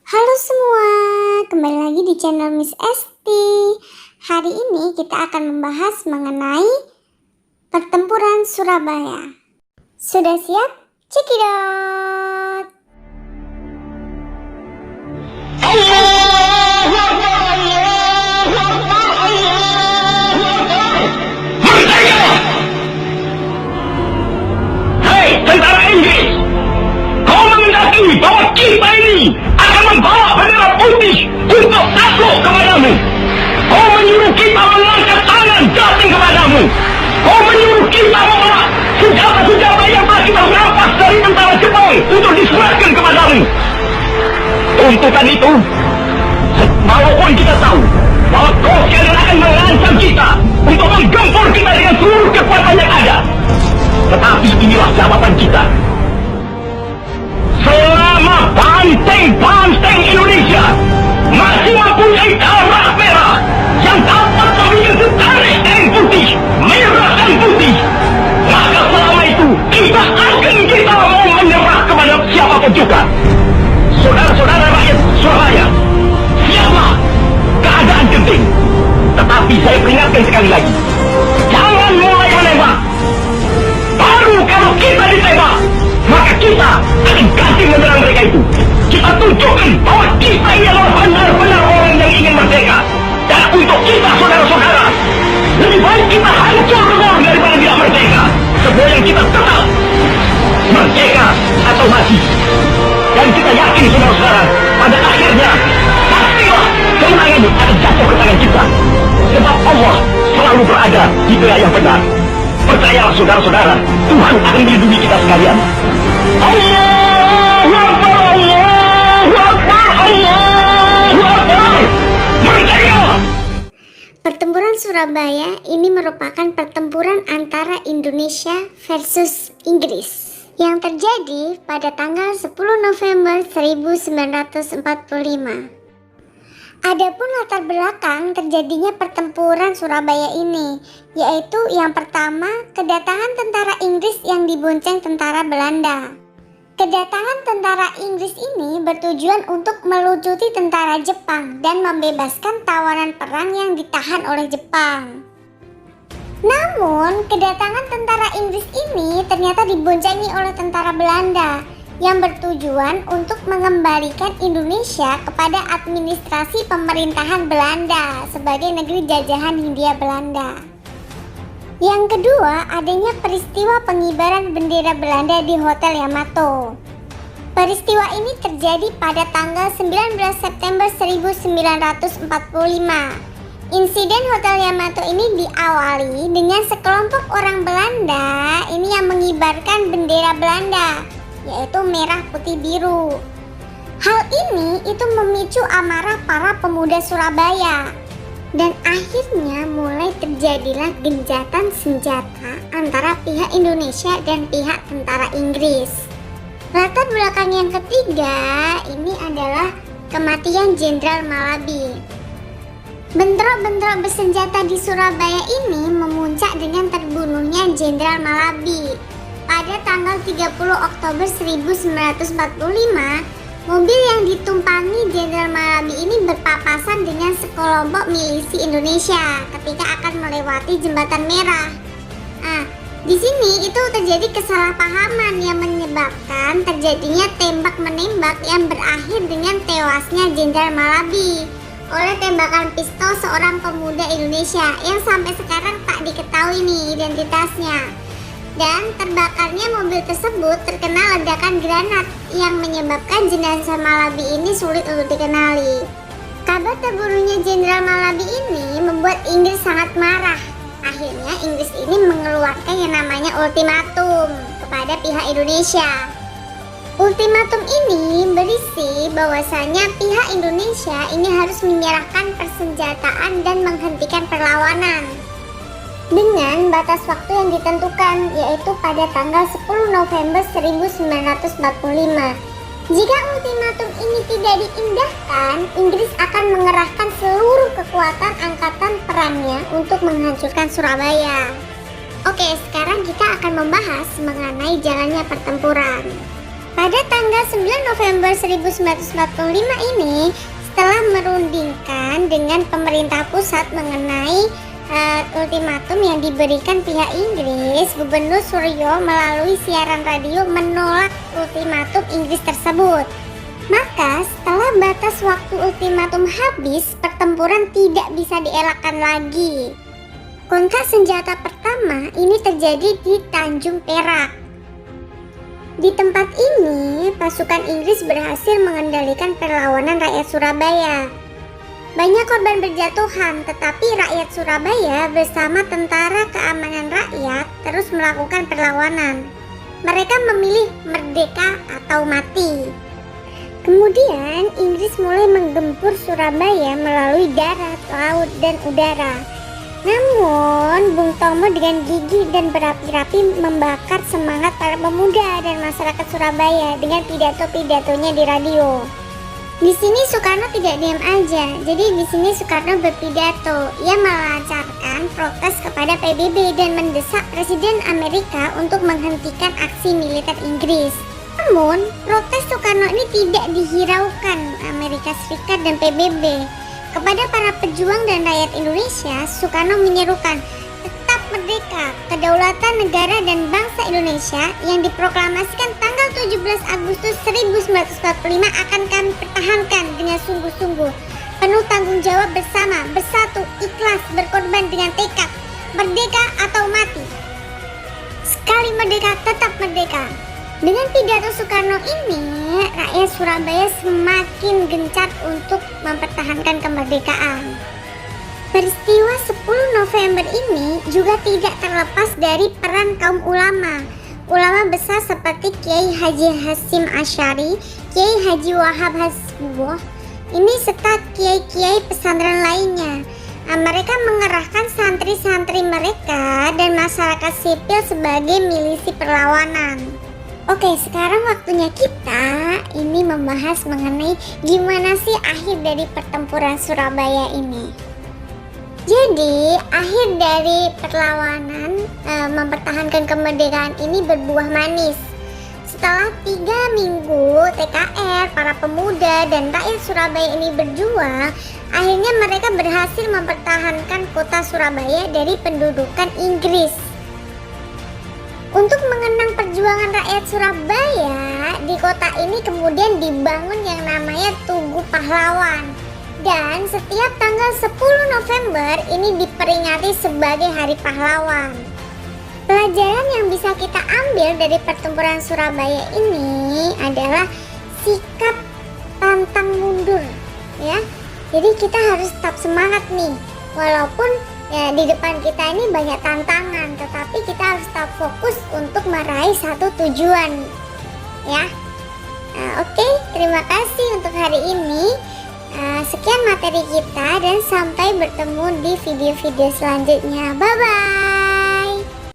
Halo semua, kembali lagi di channel Miss Esti. Hari ini kita akan membahas mengenai pertempuran Surabaya. Sudah siap? Cekidot! Hei tentara Inggris, kau mengendaki bahwa kita ini akan membawa bendera putih untuk takluk kepadamu. Kau menyuruh kita mengangkat tangan jatuh kepadamu. Kau menyuruh kita membawa senjata-senjata yang telah kita rampas dari tentara Jepang untuk diserahkan kepadamu. Tuntutan itu, walaupun kita tahu bahwa kau sekalian akan mengancam kita untuk menggempur kita dengan seluruh kekuatan yang ada, tetapi inilah jawaban kita. Selama banteng-banteng Indonesia masih mempunyai darah merah yang dapat memiliki setarik dan putih, merah dan putih, maka selama itu kita mau menyerah kepada siapapun juga. Saudara-saudara rakyat Surabaya, siaplah, keadaan genting. Tetapi saya peringatkan sekali lagi, jangan mulai menembak. Baru kalau kita ditembak, maka kita akan ganti menyerang mereka itu. Kita tunjukkan bahwa kita ini adalah benar-benar orang yang ingin merdeka. Dan untuk kita, saudara-saudara, lebih baik kita hancur dulu daripada tidak merdeka. Semua yang kita tetap merdeka atau mati. Dan kita yakin, saudara-saudara, pada akhirnya pastilah kemenangan itu akan jatuh ke tangan kita. Sebab Allah selalu berada di pihak yang benar. Percayalah saudara-saudara, Tuhan akan melindungi kita sekalian. Allahu Akbar, Allahu Akbar, Allahu Akbar. Merdeka! Pertempuran Surabaya ini merupakan pertempuran antara Indonesia versus Inggris yang terjadi pada tanggal 10 November 1945. Adapun latar belakang terjadinya pertempuran Surabaya ini, yaitu yang pertama, kedatangan tentara Inggris yang dibonceng tentara Belanda. Kedatangan tentara Inggris ini bertujuan untuk melucuti tentara Jepang dan membebaskan tawanan perang yang ditahan oleh Jepang. Namun, kedatangan tentara Inggris ini ternyata diboncengi oleh tentara Belanda yang bertujuan untuk mengembalikan Indonesia kepada administrasi pemerintahan Belanda sebagai negeri jajahan Hindia Belanda. Yang kedua, adanya peristiwa pengibaran bendera Belanda di Hotel Yamato. Peristiwa ini terjadi pada tanggal 19 September 1945. Insiden Hotel Yamato ini diawali dengan sekelompok orang Belanda ini yang mengibarkan bendera Belanda, yaitu merah putih biru. Hal ini itu memicu amarah para pemuda Surabaya dan akhirnya mulai terjadilah gencatan senjata antara pihak Indonesia dan pihak tentara Inggris. Latar belakang yang ketiga ini adalah kematian Jenderal Malabi. Bentrok-bentrok bersenjata di Surabaya ini memuncak dengan terbunuhnya Jenderal Malabi. Pada tanggal 30 Oktober 1945, mobil yang ditumpangi Jenderal Malabi ini berpapasan dengan sekelompok milisi Indonesia ketika akan melewati Jembatan Merah. Di sini itu terjadi kesalahpahaman yang menyebabkan terjadinya tembak-menembak yang berakhir dengan tewasnya Jenderal Malabi oleh tembakan pistol seorang pemuda Indonesia yang sampai sekarang tak diketahui nih identitasnya. Dan terbakarnya mobil tersebut terkena ledakan granat yang menyebabkan jenazah Malabi ini sulit untuk dikenali. Kabar terbunuhnya Jenderal Malabi ini membuat Inggris sangat marah. Akhirnya Inggris ini mengeluarkan yang namanya ultimatum kepada pihak Indonesia. Ultimatum ini berisi bahwasanya pihak Indonesia ini harus menyerahkan persenjataan dan menghentikan perlawanan dengan batas waktu yang ditentukan, yaitu pada tanggal 10 November 1945. Jika ultimatum ini tidak diindahkan, Inggris akan mengerahkan seluruh kekuatan angkatan perangnya untuk menghancurkan Surabaya. Oke, sekarang kita akan membahas mengenai jalannya pertempuran. Pada tanggal 9 November 1945 ini, setelah merundingkan dengan pemerintah pusat mengenai ultimatum yang diberikan pihak Inggris, Gubernur Suryo melalui siaran radio menolak ultimatum Inggris tersebut. Maka setelah batas waktu ultimatum habis, pertempuran tidak bisa dielakkan lagi. Kontak senjata pertama ini terjadi di Tanjung Perak. Di tempat ini, pasukan Inggris berhasil mengendalikan perlawanan rakyat Surabaya. Banyak korban berjatuhan, tetapi rakyat Surabaya bersama Tentara Keamanan Rakyat terus melakukan perlawanan. Mereka memilih merdeka atau mati. Kemudian, Inggris mulai menggempur Surabaya melalui darat, laut, dan udara. Namun, Bung Tomo dengan gigih dan berapi-api membakar semangat para pemuda dan masyarakat Surabaya dengan pidato-pidatonya di radio. Di sini Soekarno tidak diam aja. Jadi di sini Soekarno berpidato. Ia melancarkan protes kepada PBB dan mendesak Presiden Amerika untuk menghentikan aksi militer Inggris. Namun, protes Soekarno ini tidak dihiraukan Amerika Serikat dan PBB. Kepada para pejuang dan rakyat Indonesia, Soekarno menyerukan tetap merdeka, kedaulatan negara dan bangsa Indonesia yang diproklamasikan tanggal 17 Agustus 1945 akan kami pertahankan dengan sungguh-sungguh, penuh tanggung jawab bersama, bersatu, ikhlas, berkorban dengan tekad, merdeka atau mati. Sekali merdeka, tetap merdeka. Dengan pidato Soekarno ini, rakyat Surabaya semakin gencar untuk mempertahankan kemerdekaan. Peristiwa 10 November ini juga tidak terlepas dari peran kaum ulama. Ulama besar seperti Kiai Haji Hasyim Asy'ari, Kiai Haji Wahab Hasbuloh, ini serta kiai-kiai pesantren lainnya. Mereka mengerahkan santri-santri mereka dan masyarakat sipil sebagai milisi perlawanan. Oke, sekarang waktunya kita ini membahas mengenai gimana sih akhir dari pertempuran Surabaya ini. Jadi, akhir dari perlawanan mempertahankan kemerdekaan ini berbuah manis. Setelah 3 minggu TKR, para pemuda dan rakyat Surabaya ini berjuang, akhirnya mereka berhasil mempertahankan kota Surabaya dari pendudukan Inggris. Untuk mengenang perjuangan rakyat Surabaya, di kota ini kemudian dibangun yang namanya Tugu Pahlawan. Dan setiap tanggal 10 November ini diperingati sebagai Hari Pahlawan. Pelajaran yang bisa kita ambil dari pertempuran Surabaya ini adalah sikap pantang mundur, ya. Jadi kita harus tetap semangat nih, walaupun ya di depan kita ini banyak tantangan, tetapi kita harus tetap fokus untuk meraih satu tujuan, ya. Oke, terima kasih untuk hari ini. Sekian materi kita dan sampai bertemu di video-video selanjutnya. Bye bye.